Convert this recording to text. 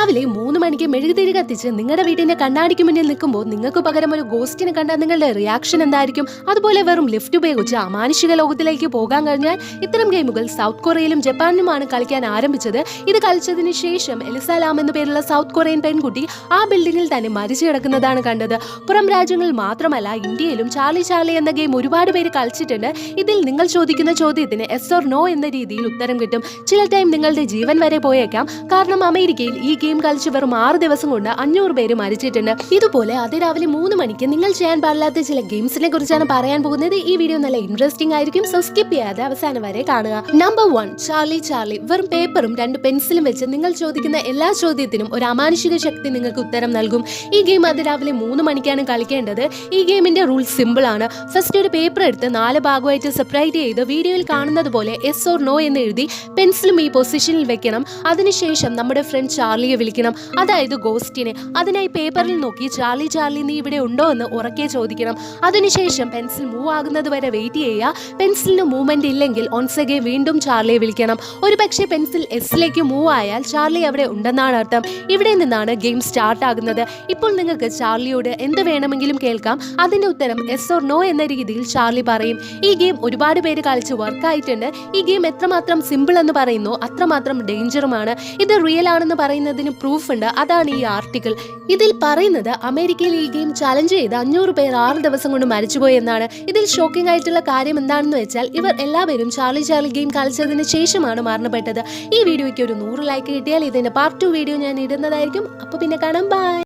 രാവിലെ 3 മണിക്ക് മെഴുകുതിരി കത്തിച്ച് നിങ്ങളുടെ വീടിന്റെ കണ്ണാടിക്ക് മുന്നിൽ നിൽക്കുമ്പോൾ നിങ്ങൾക്ക് പകരം ഒരു ഗോസ്റ്റിനെ കണ്ടാൽ നിങ്ങളുടെ റിയാക്ഷൻ എന്തായിരിക്കും? അതുപോലെ വെറും ലിഫ്റ്റ് ഉപയോഗിച്ച് അമാനുഷിക ലോകത്തിലേക്ക് പോകാൻ കഴിഞ്ഞാൽ ഇത്തരം ഗെയിമുകൾ സൗത്ത് കൊറിയയിലും ജപ്പാനിലുമാണ് കളിക്കാൻ ആരംഭിച്ചത്. ഇത് കളിച്ചതിന് ശേഷം എലിസ ലാം എന്ന പേരുള്ള സൗത്ത് കൊറിയൻ പെൺകുട്ടി ആ ബിൽഡിംഗിൽ തന്നെ മരിച്ചു കിടക്കുന്നതാണ് കണ്ടത്. പുറം രാജ്യങ്ങളിൽ മാത്രമല്ല, ഇന്ത്യയിലും ചാർലി ചാർലി എന്ന ഗെയിം ഒരുപാട് പേര് കളിച്ചിട്ടുണ്ട്. ഇതിൽ നിങ്ങൾ ചോദിക്കുന്ന ചോദ്യത്തിന് എസ് ഓർ നോ എന്ന രീതിയിൽ ഉത്തരം കിട്ടും. ചില ടൈം നിങ്ങളുടെ ജീവൻ വരെ പോയേക്കാം. കാരണം അമേരിക്കയിൽ ഈ ഗെയിം കളിച്ച് വെറും 6 ദിവസം കൊണ്ട് 500 പേര് മരിച്ചിട്ടുണ്ട്. ഇതുപോലെ അതിരാവിലെ 3 മണിക്ക് നിങ്ങൾ ചെയ്യാൻ പാടില്ലാത്ത ചില ഗെയിംസിനെ കുറിച്ചാണ് പറയാൻ പോകുന്നത്. ഈ വീഡിയോ നല്ല ഇൻട്രസ്റ്റിംഗ് ആയിരിക്കും, സോ സ്കിപ്പ് ചെയ്യാതെ അവസാനം വരെ കാണുക. Number 1, Charlie Charlie. വെറും പേപ്പറും 2 പെൻസിലും വെച്ച് നിങ്ങൾ ചോദിക്കുന്ന എല്ലാ ചോദ്യത്തിനും ഒരു അമാനുഷിക ശക്തി നിങ്ങൾക്ക് ഉത്തരം നൽകും. ഈ ഗെയിം അതിരാവിലെ 3 മണിക്കാണ് കളിക്കേണ്ടത്. ഈ ഗെയിമിന്റെ റൂൾ സിമ്പിൾ ആണ്. ഫസ്റ്റ് ഒരു പേപ്പർ എടുത്ത് 4 ഭാഗമായിട്ട് സെപ്പറേറ്റ് ചെയ്ത് വീഡിയോയിൽ കാണുന്നത് പോലെ എസ് ഓർ നോ എന്ന് എഴുതി പെൻസിലും ഈ പൊസിഷനിൽ വെക്കണം. അതിനുശേഷം നമ്മുടെ ഫ്രണ്ട് ചാർലിയെ വിളിക്കണം, അതായത് ഗോസ്റ്റിനെ. അതിനായി പേപ്പറിൽ നോക്കി ചാർലി ചാർലി നീ ഇവിടെ ഉണ്ടോ എന്ന് ഉറക്കെ ചോദിക്കണം. അതിനുശേഷം പെൻസിൽ മൂവ് ആകുന്നത് വരെ വെയിറ്റ് ചെയ്യുക. പെൻസിലിന് മൂവ്മെന്റ് ഇല്ലെങ്കിൽ ഒൺസെഗെ വീണ്ടും ചാർലിയെ വിളിക്കണം. ഒരു പക്ഷേ പെൻസിൽ എസിലേക്ക് മൂവ് ആയാൽ ചാർലി അവിടെ ഉണ്ടെന്നാണ് അർത്ഥം. ഇവിടെ നിന്നാണ് ഗെയിം സ്റ്റാർട്ട് ആകുന്നത്. ഇപ്പോൾ നിങ്ങൾക്ക് ചാർലിയോട് എന്ത് വേണമെങ്കിലും കേൾക്കാം. അതിന്റെ ഉത്തരം എസ് ഓർ നോ എന്ന രീതിയിൽ ചാർലി പറയും. ഈ ഗെയിം ഒരുപാട് പേര് കളിച്ച് വർക്കായിട്ടുണ്ട്. ഈ ഗെയിം എത്രമാത്രം സിമ്പിൾ എന്ന് പറയുന്നു അത്രമാത്രം ഡേഞ്ചറുമാണ്. ഇത് റിയൽ ആണെന്ന് പറയുന്നതിന് പ്രൂഫ് ഉണ്ട്. അതാണ് ഈ ആർട്ടിക്കിൾ. ഇതിൽ പറയുന്നത് അമേരിക്കയിൽ ഈ ഗെയിം ചാലഞ്ച് ചെയ്ത് 500 പേർ 6 ദിവസം കൊണ്ട് മരിച്ചുപോയി എന്നാണ്. ഇതിൽ ഷോക്കിംഗ് ആയിട്ടുള്ള കാര്യം എന്താണെന്ന് വെച്ചാൽ ഇവർ എല്ലാവരും ചാർലി ചാർലി ഗെയിം കളിച്ചതിന് ശേഷമാണ് മരണപ്പെട്ടത്. ഈ വീഡിയോയ്ക്ക് ഒരു 100 ലൈക്ക് കിട്ടിയാൽ ഇതിന്റെ പാർട്ട് 2 വീഡിയോ ഞാൻ ഇടുന്നതായിരിക്കും. അപ്പൊ പിന്നെ കാണാം. ബൈ.